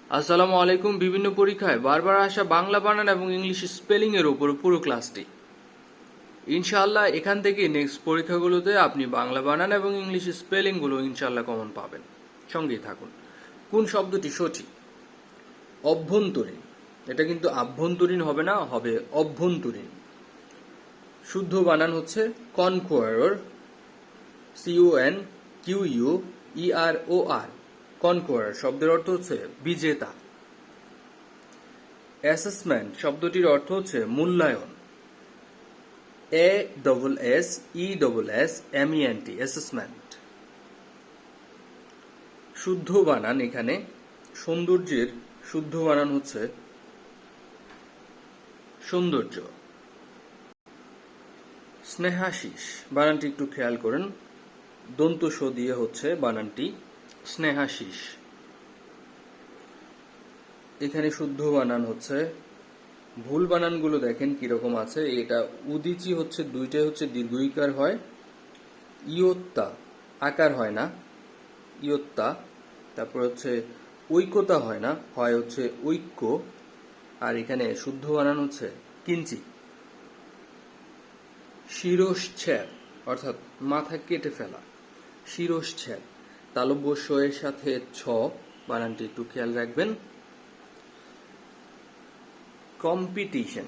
আসসালামু আলাইকুম। বিভিন্ন পরীক্ষায় বারবার আসা বাংলা বানান এবং ইংলিশ স্পেলিং এর উপর পুরো ক্লাসটি। ইনশাআল্লাহ এখান থেকে নেক্সট পরীক্ষাগুলোতে আপনি বাংলা বানান এবং ইংলিশ স্পেলিং গুলো ইনশাআল্লাহ কমন পাবেন। সঙ্গেই থাকুন। কোন শব্দটি সঠিক? অভ্যন্তরীণ। এটা কিন্তু আভ্যন্তরীণ হবে না, হবে অভ্যন্তরীণ। শুদ্ধ বানান হচ্ছে কনকোয়ারর, CONQUEROR। কনকোয়ারর শব্দের অর্থ হচ্ছে বিজেতা। অ্যাসেসমেন্ট শব্দটির অর্থ হচ্ছে মূল্যায়ন। ASSESSMENT assessment. শুদ্ধ বানান এখানে সৌন্দর্যের শুদ্ধ বানান হচ্ছে সৌন্দর্য। স্নেহাশিস বানানটি একটু খেয়াল করেন, দন্ত স দিয়ে হচ্ছে বানানটি স্নেহাশিস। এখানে শুদ্ধ বানান হচ্ছে, ভুল বানানগুলো দেখেন কিরকম আছে। এটা উদিচি হচ্ছে দুইটাই হচ্ছে দীর্ঘইকার হয়, ইয়ত্তা আকার হয় না, ইয়ত্তা। তারপর হচ্ছে ঐক্যতা হয় না, হয় হচ্ছে ঐক্য। আর এখানে শুদ্ধ বানান হচ্ছে কিঞ্চি। শিরশ্ছেদ অর্থাৎ মাথা কেটে ফেলা, শিরশ্ছেদ। তালব্য স এর সাথে ছ বানানটি একটু খেয়াল রাখবেন। কম্পিটিশন,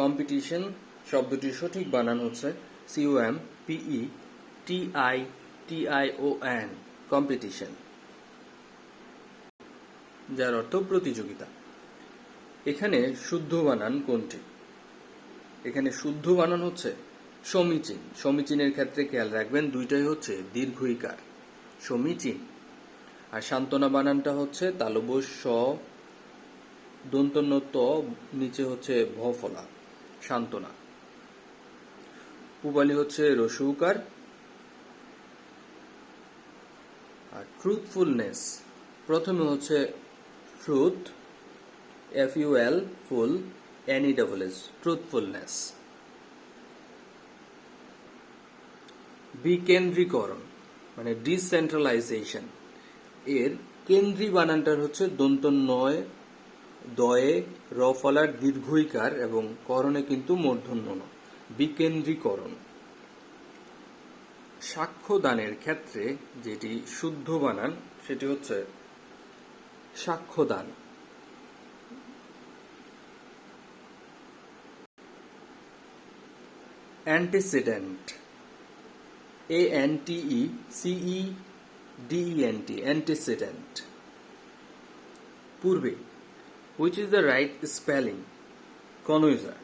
কম্পিটিশন শব্দটির সঠিক বানান হচ্ছে COMPETITION, কম্পিটিশন, যার অর্থ প্রতিযোগিতা। এখানে শুদ্ধ বানান কোনটি? এখানে শুদ্ধ বানান হচ্ছে সমীচীন। সমীচীনের ক্ষেত্রে খেয়াল রাখবেন দুইটাই হচ্ছে দীর্ঘইকার, সমীচীন। আর সান্ত্বনা বানানটা হচ্ছে তালব্য স, দন্তন্য ত, নিচে হচ্ছে ভ ফলা, সান্ত্বনা। পূবালী হচ্ছে রসৌকার। আর ট্রুথফুলনেস প্রথমে হচ্ছে ট্রুথ, FUL, ফুল, NESS, ট্রুথফুলনেস। বিকেন্দ্রীকরণ মানে ডিসেন্ট্রালাইজেশন, এর কেন্দ্রী বানানটার হচ্ছে দন্ত নয়, দয়ে র ফলার দীর্ঘইকার এবং করণে কিন্তু মূর্ধন্য ন, বিকেন্দ্রীকরণ। সাক্ষ্যদানের ক্ষেত্রে যেটি শুদ্ধ বানান সেটি হচ্ছে সাক্ষ্যদান। Antecedent, ANTECEDENT, antecedent. পূর্বে, which is the right spelling? Connoisseur.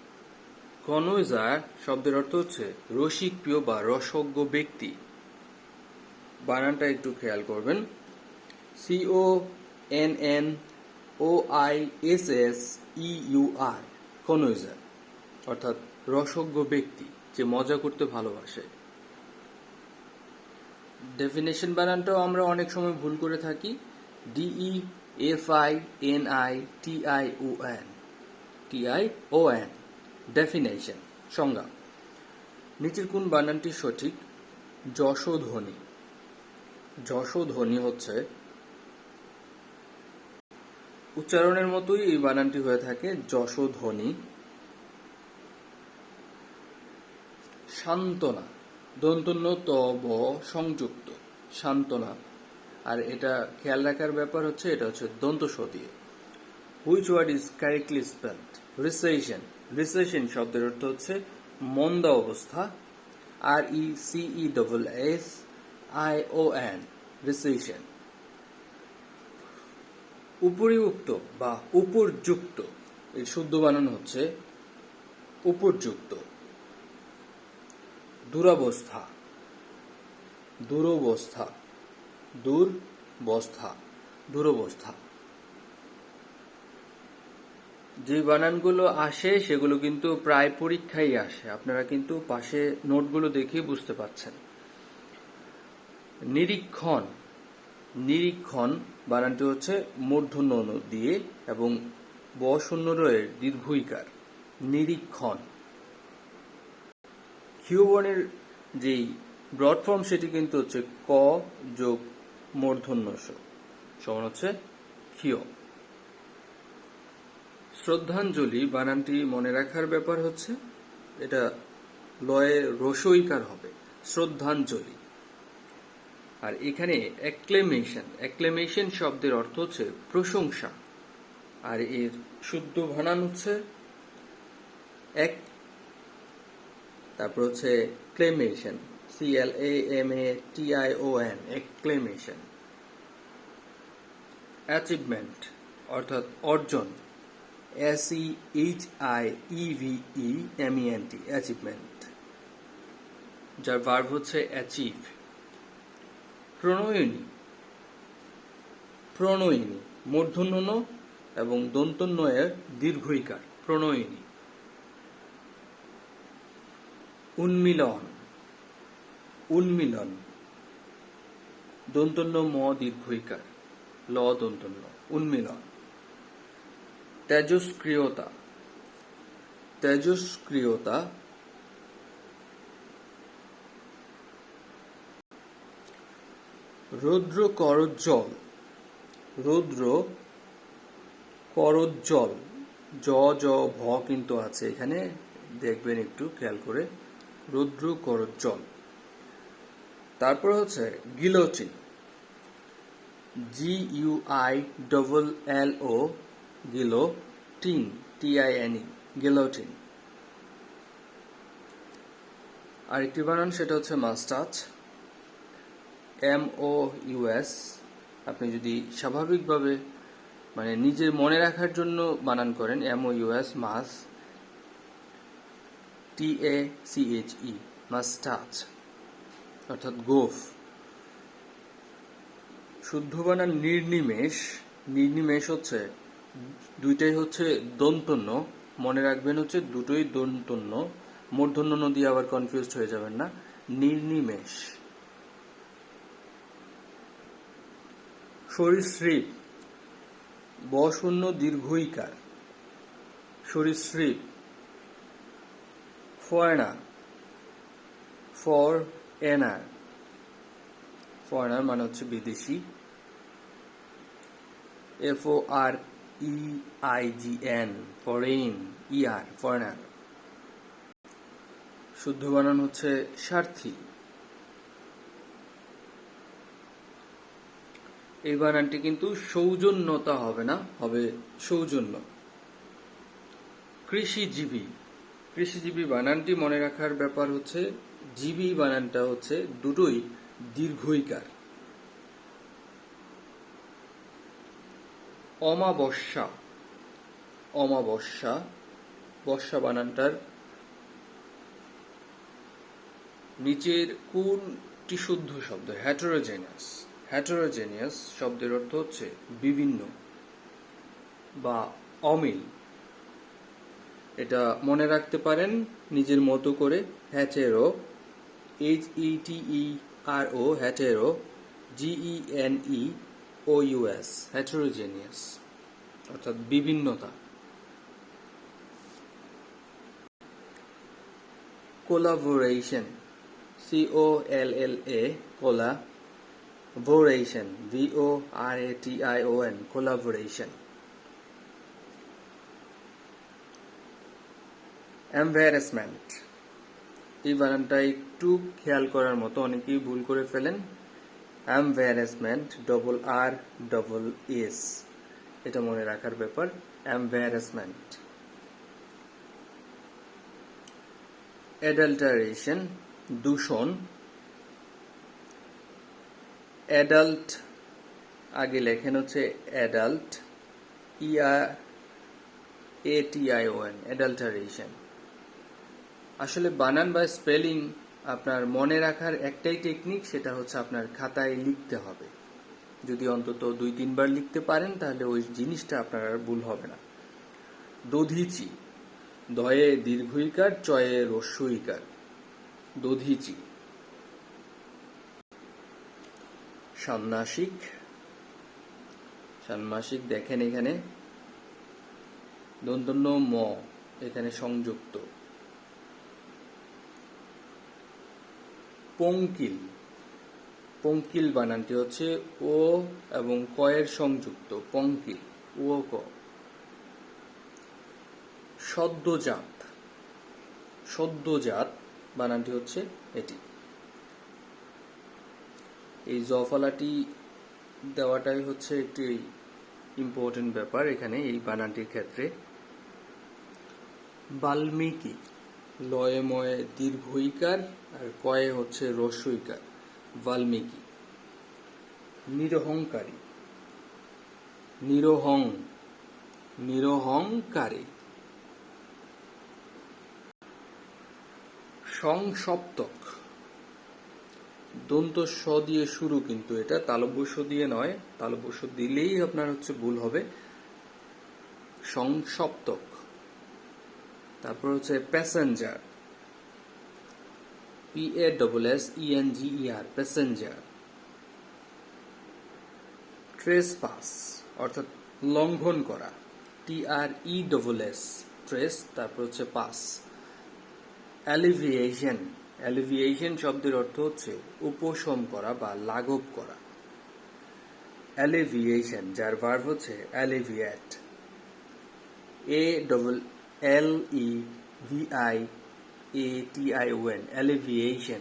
Connoisseur শব্দের অর্থ হচ্ছে রসিকপ্রিয় বা রসজ্ঞ ব্যক্তি। বানানটা একটু খেয়াল করবেন, CONNOISSEUR, কনইজার অর্থাৎ রসজ্ঞ ব্যক্তি, যে মজা করতে ভালোবাসে। ডেফিনেশন বানানটাও আমরা অনেক সময় ভুল করে থাকি, DEFINITION, ডেফিনেশন, সংজ্ঞা। নিচের কোন বানানটি সঠিক? যশোধ্বনি। যশোধ্বনি হচ্ছে উচ্চারণের মতোই এই বানানটি হয়ে থাকে, যশোধ্বনি। সান্ত্বনা, দন্তন্য ত ব সংযুক্ত, সান্ত্বনা। আর এটা খেয়াল রাখার ব্যাপার হচ্ছে এটা হচ্ছে দন্ত স দিয়ে। Which word is correctly spelled? Recession. Recession শব্দের অর্থ হচ্ছে মন্দা অবস্থা, RECESSION, রিসেশন। উপরিউক্ত বা উপর্যুক্ত, এর শুদ্ধ বানান হচ্ছে উপর্যুক্ত। দুরবস্থা, দুরবস্থা, দুর্বস্থা, দুরবস্থা। যে বানানগুলো আসে সেগুলো কিন্তু প্রায় পরীক্ষায় আসে, আপনারা কিন্তু পাশে নোটগুলো দেখেই বুঝতে পাচ্ছেন। নিরীক্ষণ, নিরীক্ষণ বানানটি হচ্ছে মূর্ধন্য ন দিয়ে এবং ব শূন্য রয়ের দীর্ঘইকার, নিরীক্ষণ। ক্ষীয় বর্ণের যেই ব্রড ফর্ম সেটি কিন্তু হচ্ছে ক যোগ মূর্ধন্য স সমান হচ্ছে ক্ষীয়। শ্রদ্ধাঞ্জলি বানানটি মনে রাখার ব্যাপার হচ্ছে এটা লয়ে রসইকার হবে, শ্রদ্ধাঞ্জলি। আর এখানে অ্যাক্লেমেশন শব্দের অর্থ হচ্ছে প্রশংসা, আর এর শুদ্ধ বানান হচ্ছে এক, তারপর হচ্ছে ক্লেমেশন, CLAMATION, অ্যাক্লেমেশন। অ্যাচিভমেন্ট অর্থাৎ অর্জন, SEHIEVEMENT, অ্যাচিভমেন্ট, যার ভার্ব হচ্ছে অ্যাচিভ। প্রণয়িনী, মূর্ধন্য ণ এবং দন্তন্য এর দীর্ঘইকার, প্রণয়িনী। উন্মিলন, দন্তন্য ম দীর্ঘইকার, ল দন্তন্য, উন্মিলন। তেজস্ক্রিয়তা, রৌদ্র করোজ্জ্বল, জ ভ কিন্তু আছে এখানে, দেখবেন একটু খেয়াল করে, রৌদ্র করোজ্জ্বল। তারপর হচ্ছে guillotine, GUILLO, guillotine, TINE, guillotine. আরেকটি বানান সেটা হচ্ছে মাস্টাচ, MOUS। আপনি যদি স্বাভাবিকভাবে মানে নিজের মনে রাখার জন্য বানান করেন MOUS, মাস, TACHE, মাস্টাচ অর্থাৎ গোফ। শুদ্ধ বানান নির্নিমেষ হচ্ছে দুইটাই হচ্ছে দন্তন্য, মনে রাখবেন হচ্ছে দুটোই দন্তন্য, মূর্ধন্য ণ দিয়ে আবার কনফিউজড হয়ে যাবেন না, নির্নিমেষ। সরীসৃপ, বশূন্য দীর্ঘইকার, সরীসৃপ। ফরেনার মানে হচ্ছে বিদেশি, FOREIGN, ফরেইন, ফরেনার। শুদ্ধ বানান হচ্ছে স্বার্থী। এই বানানটি কিন্তু সৌজন্যতা হবে না, হবে সৌজন্য। কৃষিজীবী বানানটি মনে রাখার ব্যাপার হচ্ছে জীবী বানানটা হচ্ছে দুটোই দীর্ঘইকার। অমাবস্যা, বর্ষা বানানটার নিচের কোনটি শুদ্ধ শব্দ? হেটেরোজেনিয়াস শব্দের অর্থ হচ্ছে বিভিন্ন বা অমিল। এটা মনে রাখতে পারেন নিজের মতো করে, হ্যাটেরো, HETERO, হ্যাটেরো, GENEOUS, হেটেরোজেনিয়াস অর্থাৎ বিভিন্নতা। Collaboration, COLLA, collaboration, VORATION, collaboration. Embarrassment, এই বানানটা একটু খেয়াল করার মতো, অনেকেই ভুল করে ফেলেন। এম্বারাসমেন্ট, RRS, এটা মনে রাখার ব্যাপার, এম্বারাসমেন্ট। অ্যাডাল্টারেশন, দূষণ। অ্যাডাল্ট আগে লেখেন হচ্ছে অ্যাডাল্ট, ERATION, অ্যাডাল্টারেশন। আসলে বানান বা স্পেলিং আপনার মনে রাখার একটাই টেকনিক, সেটা হচ্ছে আপনার খাতায় লিখতে হবে। যদি অন্তত 2-3 বার লিখতে পারেন তাহলে ওই জিনিসটা আপনার আর ভুল হবে না। দধিচি, দয়ে দীর্ঘইকার, চয়ে রস্যইকার, দধিচি। ষান্মাসিক দেখেন এখানে দন্তন্য ম এখানে সংযুক্ত। পঙ্কিল, পঙ্কিল বানানটি হচ্ছে ও এবং কয়ের সংযুক্ত, পঙ্কিল, ও ক। সদ্যজাত, সদ্যজাত বানানটি হচ্ছে এটি। এই জফলাটি দেওয়াটাই হচ্ছে একটি ইম্পর্টেন্ট ব্যাপার এখানে এই বানানটির ক্ষেত্রে। বাল্মীকি, লয়ে ময়ে দীর্ঘইকার আর কয়ে হচ্ছে রস্বইকার, বাল্মীকি। নিরহংকারী, নিরহং, নিরহংকারী। সংসপ্তক, দন্ত স দিয়ে শুরু, কিন্তু এটা তালব্য দিয়ে নয়, তালব্য দিলেই আপনার হচ্ছে ভুল হবে। সংসপ্তক। তারপর হচ্ছে প্যাসেঞ্জার, PASSENGER, প্যাসেঞ্জার। ট্রেসপাস অর্থাৎ লঙ্ঘন করা, TRESS, ট্রেস, তারপর হচ্ছে পাস। অ্যালিভিয়েশন, অ্যালিভিয়েশন শব্দের অর্থ হচ্ছে উপশম করা বা লাঘব করা। অ্যালিভিয়েশন, যার ভার্ব হচ্ছে অ্যালিভিয়েট, ALLEVIATION, অ্যালিভিয়েশন।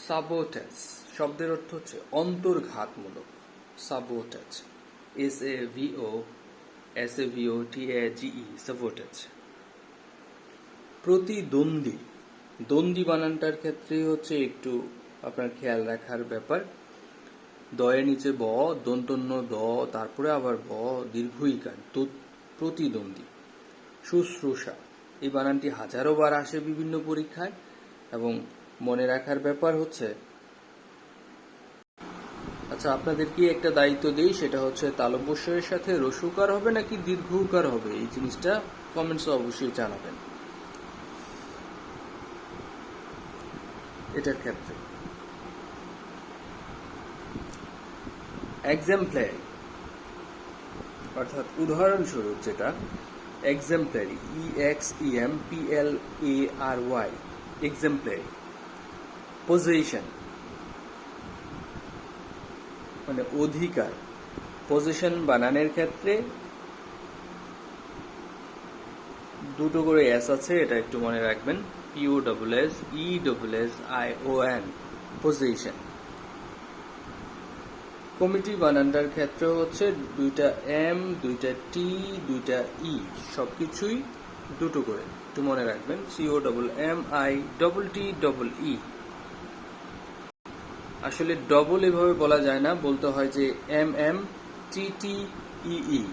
সাবোটেজ শব্দের অর্থ হচ্ছে অন্তর্ঘাতমূলক, সাবোটেজ, SAVOTAGE, সাবোটেজ। প্রতিদ্বন্দ্বী, দ্বন্দ্বী বানানটার ক্ষেত্রে হচ্ছে একটু আপনার খেয়াল রাখার ব্যাপার। দয়ের নিচে ব, দন্তন্য দ, তারপরে আবার ব, দীর্ঘইকার, প্রতিদ্বন্দ্বী। শুশ্রূষা, এই বানানটি হাজারো বার আসে বিভিন্ন পরীক্ষায়, এবং মনে রাখার ব্যাপার হচ্ছে, আচ্ছা আপনাদের কি একটা দায়িত্ব দিই, সেটা হচ্ছে তালব্য এর সাথে রস্যকার হবে নাকি দীর্ঘকার হবে, এই জিনিসটা কমেন্টসে অবশ্যই জানাবেন এটার ক্ষেত্রে। এক্সাম্পলারি অর্থাৎ উদাহরণস্বরূপ, যেটা এক্সাম্পলারি, EXEMPLARY, এক্সাম্পলারি। পজিশন মানে অধিকার, পজিশন বানানের ক্ষেত্রে দুটো করে এস আছে, এটা একটু মনে রাখবেন, POSSESSION, পজিশন। কমিটি বানানটার ক্ষেত্রে হচ্ছে দুইটা এম, দুইটা টি, দুইটা ই, সবকিছুই দুটো করে, একটু মনে রাখবেন, COMMITTEE। আসলে ডবল এভাবে বলা যায় না, বলতে হয় যে MMTTEE।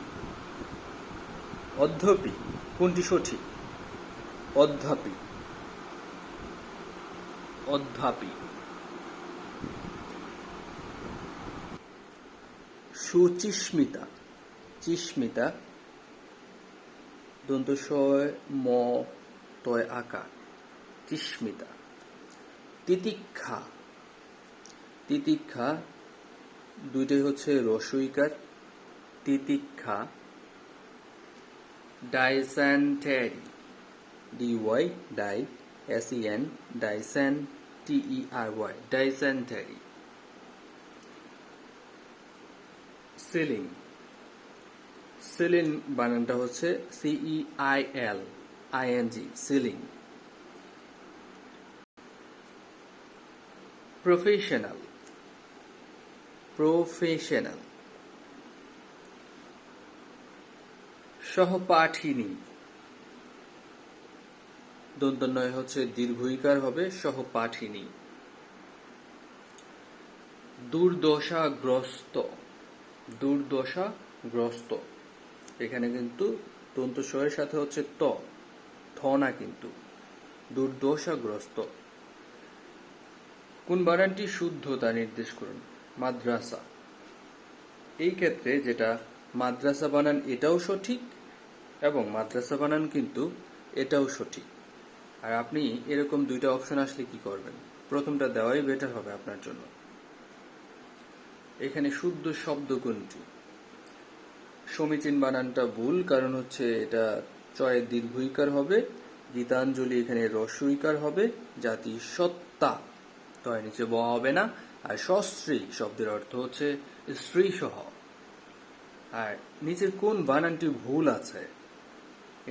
অধ্যাপী, কোনটি সঠিক? অধ্যাপী, অধ্যাপী। সুচিস্মিতা, চিস্মিতা, দন্ত স ম তয় আকার, চিস্মিতা। তিতিক্ষা, তিতিক্ষা, দুইটাই হচ্ছে রস্বইকার, তিতিক্ষা। ডাইসেন্টেরি, DY, ডাই, SEN, DISENTERY, dysentery. Ceiling, ceiling বানানটা হচ্ছে CEILING, সিলিং। Professional, professional. সহপাঠিনী, দন্তন্বয় হচ্ছে দীর্ঘইকার হবে, সহপাঠিনী। দুর্দশাগ্রস্ত, দুর্দশাগ্রস্ত, এখানে কিন্তু দন্ত স এর সাথে হচ্ছে ত, থ না কিন্তু, দুর্দশাগ্রস্ত। কোন বানানটি শুদ্ধ তা নির্দেশ করুন। মাদ্রাসা, এই ক্ষেত্রে যেটা মাদ্রাসা বানান এটাও সঠিক, এবং মাদ্রাসা বানান কিন্তু এটাও সঠিক। আর আপনি এরকম দুইটা অপশন আসলে কি করবেন, প্রথমটা দেওয়াই বেটার হবে আপনার জন্য। এখানে শুদ্ধ শব্দ কোনটি? সমীচীন বানানটা ভুল, কারণ হচ্ছে এটা চয়ে দীর্ঘইকার হবে, গীতাঞ্জলি এখানে রস্বইকার হবে, জাতি সত্তা, তয় নিচে ব হবে না। আর সস্ত্রী শব্দের অর্থ হচ্ছে স্ত্রী সহ। আর নিচের কোন বানানটি ভুল আছে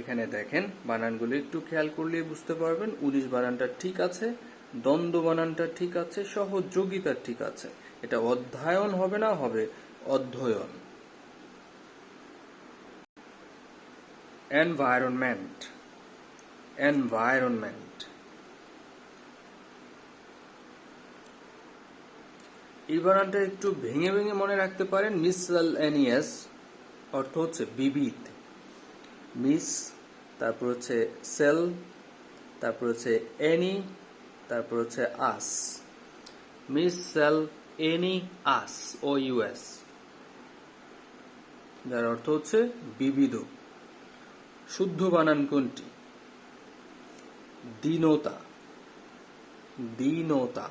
এখানে দেখেন, বানানগুলো একটু খেয়াল করলে বুঝতে পারবেন। 19 বানানটা ঠিক আছে, দ্বন্দ্ব বানানটা ঠিক আছে, সহযোগিতা ঠিক আছে। এটা অধ্যায়ন হবে না, হবে অধ্যয়ন। Environment, environment. এই বানানটা একটু ভেঙে ভেঙে মনে রাখতে পারেন। মিসেলেনিয়াস অর্থ হচ্ছে বিবিধ। মিস, তারপর হচ্ছে সেল, তারপর হচ্ছে এনি, তারপর হচ্ছে আস। মিস সেল এনি আস ও ইউএস, যার অর্থ হচ্ছে বিবিধ। শুদ্ধ বানান কোনটি? দীনতা, দীনতা।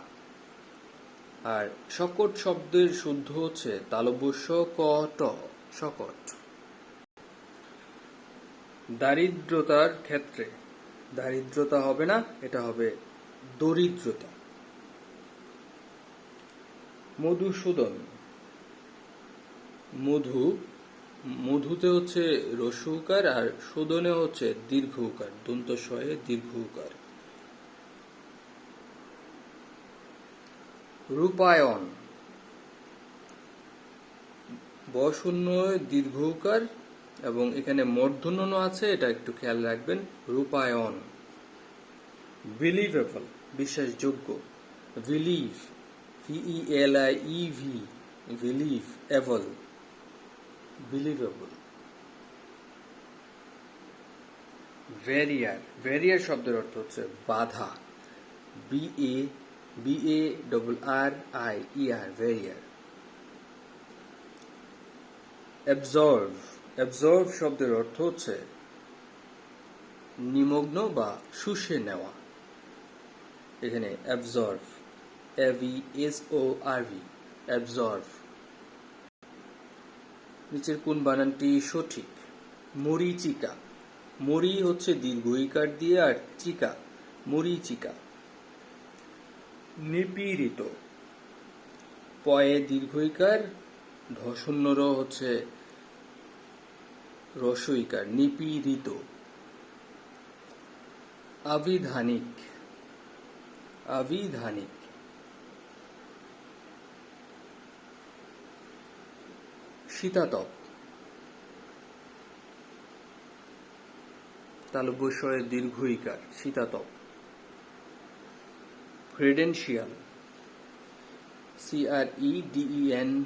আর সকট শব্দের শুদ্ধ হচ্ছে তালব্য শ ক ট, সকট। দারিদ্রতার ক্ষেত্রে দারিদ্রতা হবে না, এটা হবে দরিদ্রতা। মধুসূদন, মধু, মধুতে হচ্ছে হ্রস্ব উকার আর সুদনে হচ্ছে দীর্ঘ উকার, দন্ত শয়ে দীর্ঘ উকার। রূপায়ণ, বশূন্য দীর্ঘ উকার এবং এখানে মূর্ধন্য আছে, এটা একটু খেয়াল রাখবেন। রূপায়ণ। বিলিভেবল, বিশ্বাসযোগ্য। Believe, VELIEV, believe, able, believable. ভ্যারিয়ার, ভ্যারিয়ার শব্দের অর্থ হচ্ছে বাধা। BARRIER, ভ্যারিয়ার। অ্যাবজর্ভ, অ্যাবজর্ভ শব্দের অর্থ হচ্ছে নিমগ্ন বা শুষে নেওয়া। এখানে অ্যাবজর্ভ, ABSORV, অ্যাবজর্ভ। নিচের কোন বানানটি সঠিক? মরীচিকা, মরি হচ্ছে দীর্ঘ ইকার দিয়ে আর চিকা, মরীচিকা। নিপীড়িত, পয়ে দীর্ঘ ইকার, ধশূন্য র হচ্ছে হ্রস্ব ইকার, নিপীড়িত। আবিধানিক, আবিধানিক। শীতাতপ, তালব্য শয়ে দীর্ঘ ইকার, শীতাতপ। ক্রেডেনশিয়াল, CREDENTIAL,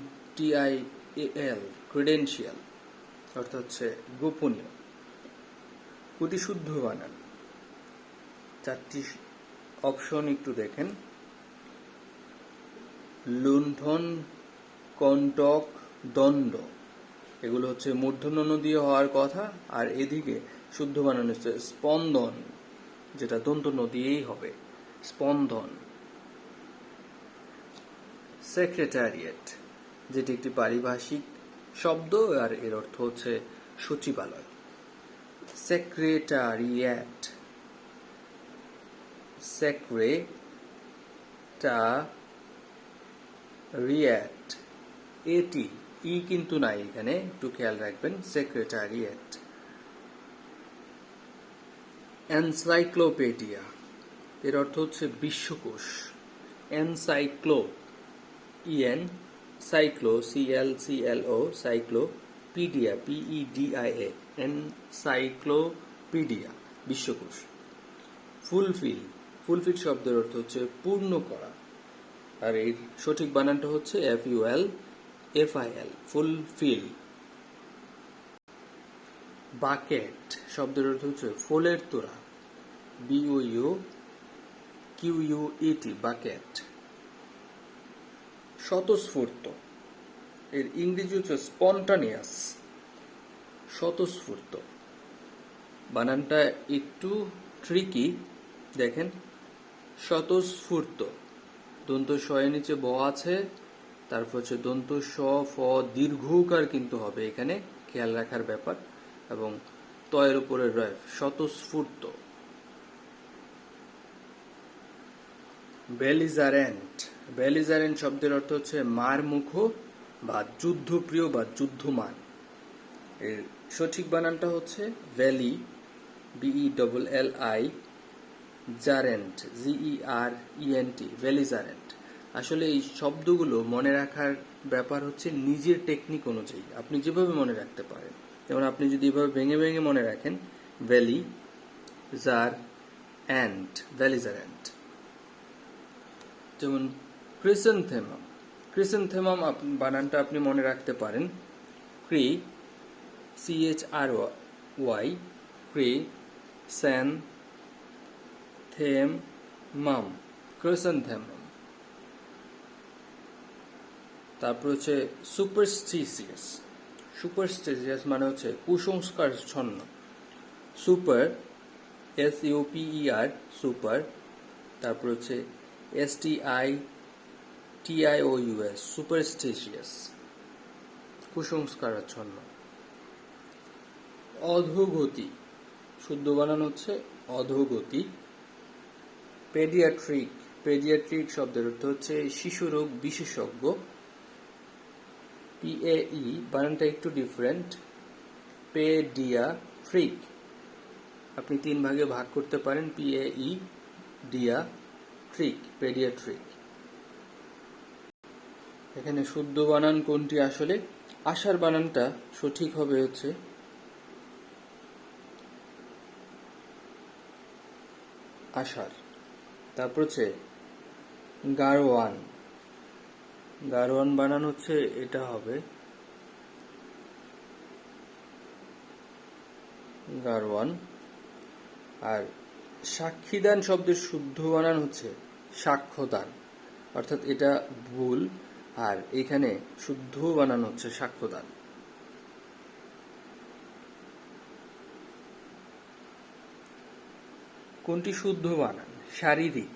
ক্রেডেনশিয়াল অর্থাৎ হচ্ছে গোপনীয়। কোটি শুদ্ধ বানান? 4টি অপশন একটু দেখেন। লুণ্ঠন, কণ্টক, দণ্ড, এগুলো হচ্ছে মূর্ধন্য ণ দিয়ে হওয়ার কথা। আর এদিকে শুদ্ধ বানান হচ্ছে স্পন্দন, যেটা দন্ত ন দিয়েই হবে, স্পন্দন। সেক্রেটারিয়েট, যেটি একটি পারিভাষিক শব্দ আর এর অর্থ হচ্ছে সচিবালয়। সেক্রেটারিয়েট, সেক্রেটারিয়েট, এটি ই কিন্তু নাই এখানে, একটু খেয়াল রাখবেন। সেক্রেটারিয়েট। এনসাইক্লোপিডিয়া, এর অর্থ হচ্ছে বিশ্বকোষ। Encyclo, EN, cyclo, CLCLO, cyclopedia, PEDIA, encyclopedia, বিশ্বকোষ। ফুলফিল, ফুলফিল শব্দের অর্থ হচ্ছে পূর্ণ করা। আর এর সঠিক বানানটা হচ্ছে FULFIL, ফুলফিল। বাকেট শব্দের অর্থ হচ্ছে ফুলের তোড়া, BOUQUET, বাকেট। স্বতঃস্ফূর্ত, এর ইংরেজি হচ্ছে স্পন্টানিয়াস, স্বতঃস্ফূর্ত। বানানটা একটু ট্রিকি, দেখেন। স্বতঃস্ফূর্ত, দন্ত শয়ের নিচে ব আছে, তারপর হচ্ছে দন্ত স ফ দীর্ঘকার কিন্তু হবে এখানে, খেয়াল রাখার ব্যাপার। এবং তয়ের উপরে রয়, স্বতঃস্ফূর্ত। বেলিজারেন্ট। বেলিজারেন্ট শব্দের অর্থ হচ্ছে মারমুখ বা যুদ্ধপ্রিয় বা যুদ্ধমান। এর সঠিক বানানটা হচ্ছে ভ্যালি, BELLI, জারেন্ট, GERENT, বেলিজারেন্ট। আসলে এই শব্দগুলো মনে রাখার ব্যাপার হচ্ছে নিজের টেকনিক অনুযায়ী আপনি যেভাবে মনে রাখতে পারেন। যেমন আপনি যদি এভাবে ভেঙে ভেঙে মনে রাখেন, ভ্যালি, জার, অ্যান্ড, বেলিজারেন্ট। যেমন ক্রিসেন্থেমাম। ক্রিসেন্থেমাম বানানটা আপনি মনে রাখতে পারেন ক্রি, CHRY, ক্রি, সেন, থেম, মাম, ক্রিসেন্থেমাম। তারপর হচ্ছে সুপারস্টিসিয়াস। সুপারস্টিসিয়াস মানে হচ্ছে কুসংস্কারচ্ছন্ন। Super, SUPER, super. তারপর হচ্ছে STITIOUS, সুপারস্টিশিয়াস, কুসংস্কারাচ্ছন্ন। অধোগতি, শুদ্ধ বানান হচ্ছে অধোগতি। পেডিয়াট্রিক। পেডিয়াট্রিক শব্দের অর্থ হচ্ছে শিশুরোগ বিশেষজ্ঞ। PAE বানানটা একটু ডিফারেন্ট, পেডিয়াট্রিক। আপনি 3 ভাগে ভাগ করতে পারেন, PAE, ডিয়া, ট্রিক, পেডিয়াট্রিক। এখানে শুদ্ধ বানান কোনটি? আসলে আশার বানানটা সঠিক হবে হচ্ছে আশার। তারপর হচ্ছে গারওয়ান। গারওয়ান বানান হচ্ছে এটা হবে গারওয়ান। আর সাক্ষীদান শব্দের শুদ্ধ বানান হচ্ছে সাক্ষ্যদান, অর্থাৎ এটা ভুল, আর এখানে শুদ্ধ বানান হচ্ছে সাক্ষ্যদান। কোনটি শুদ্ধ বানান? শারীরিক।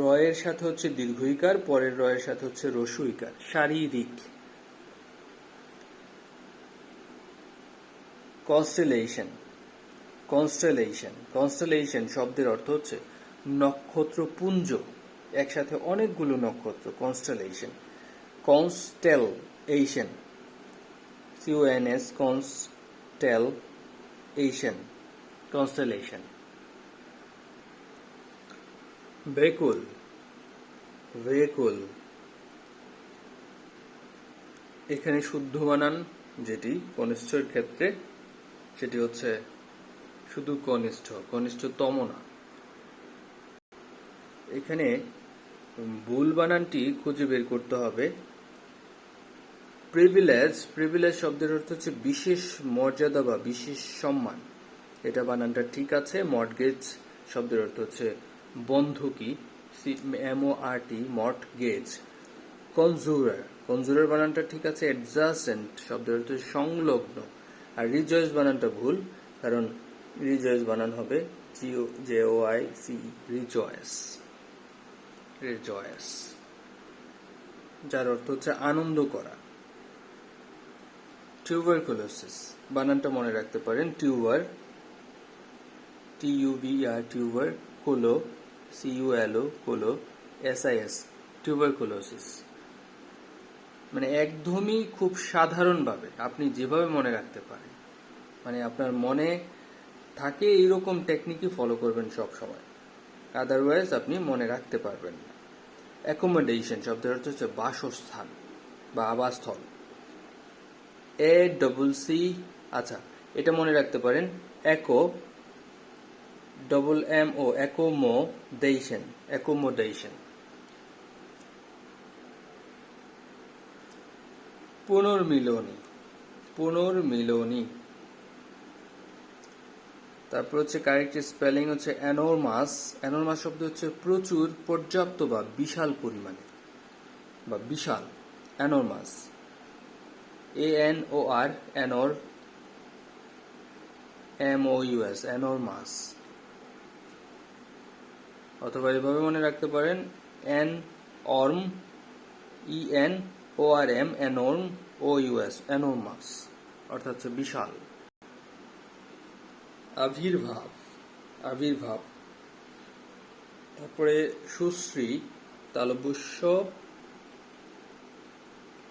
রয়ের সাথে হচ্ছে দীর্ঘইকার, পরের রয়ের সাথে হচ্ছে রস্যইকার, শারীরিক। কনস্টেলেশন। কনস্টেলেশন। কনস্টেলেশন শব্দের অর্থ হচ্ছে নক্ষত্রপুঞ্জ, একসাথে অনেকগুলো নক্ষত্র, constellation. Constellation, CONS, constellation, constellation. Vehicle. Vehicle. এখানে শুদ্ধ বানান যেটি কনিষ্ঠের ক্ষেত্রে, সেটি হচ্ছে শুধু কনিষ্ঠ, কনিষ্ঠতম না। এখানে ভুল বানানটি খুঁজে বের করতে হবে। প্রিভিলেজ। প্রিভিলেজ শব্দের অর্থ হচ্ছে বিশেষ মর্যাদা বা বিশেষ সম্মান, এটা বানানটা ঠিক আছে। মর্টগেজ শব্দের অর্থ হচ্ছে বন্ধকি, MORT, মর্টগেজ। কনজুরার। কনজুরার বানানটা ঠিক আছে। অ্যাডজাসেন্ট শব্দের অর্থ সংলগ্ন। আর রিজয়েস বানানটা ভুল, কারণ রিজয়েস বানান হবে JOICE, রিজয়েস, রিজয়েস, যার অর্থ হচ্ছে আনন্দ করা। টিউবারকুলোসিস বানানটা মনে রাখতে পারেন, টিউবার, TUBER, টিউবার, কোলো, CULO, কোলো, SIS, টিউবারকুলোসিস। মানে একদমই খুব সাধারণভাবে আপনি যেভাবে মনে রাখতে পারেন, মানে আপনার মনে থাকে এইরকম টেকনিকই ফলো করবেন সব সময়, আদারওয়াইজ আপনি মনে রাখতে পারবেন না। অ্যাকোমোডেশন শব্দের অর্থ হচ্ছে বাসস্থান বা আবাসস্থল। ACC, আচ্ছা এটা মনে রাখতে পারেন, MO, অ্যাকোমোডেশন, অ্যাকোমোডেশন। পুনর্মিলনী। পুনর্মিলনী। তারপর হচ্ছে কারেক্ট স্পেলিং হচ্ছে এনরমাস। এনরমাস শব্দ হচ্ছে প্রচুর, পর্যাপ্ত বা বিশাল পরিমাণে বা বিশাল, এনরমাস। ANOR, এনর, MOUS, enormous. অথবা এভাবে মনে রাখতে পারেন, ENORM, এনর্ম, OUS, এনরমাস, অর্থাৎ হচ্ছে বিশাল। আবির্ভাব। আবির্ভাব তারপরে সুশ্রী, তালব্যস্য,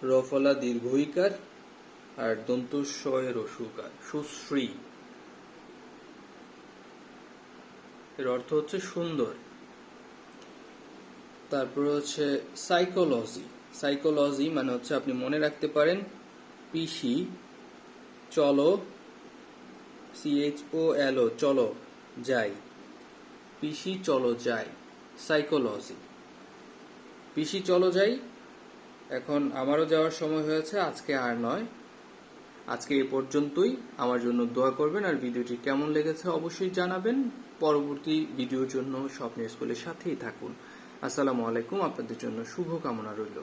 রফলা দীর্ঘইকার আর দন্তস্বয় রসুকার। সুশ্রী এর অর্থ হচ্ছে সুন্দর। তারপরে হচ্ছে সাইকোলজি। সাইকোলজি মানে হচ্ছে আপনি মনে রাখতে পারেন পিসি চলো, CHOLO চলো যাই, পিসি চলো যাই, সাইকোলজি। পিসি চলো যাই। এখন আমারও যাওয়ার সময় হয়েছে, আজকে আর নয়, আজকে এ পর্যন্তই। আমার জন্য দোয়া করবেন আর ভিডিওটি কেমন লেগেছে অবশ্যই জানাবেন। পরবর্তী ভিডিওর জন্য স্বপ্নের স্কুলের সাথেই থাকুন। আসসালামু আলাইকুম। আপনাদের জন্য শুভ কামনা রইল।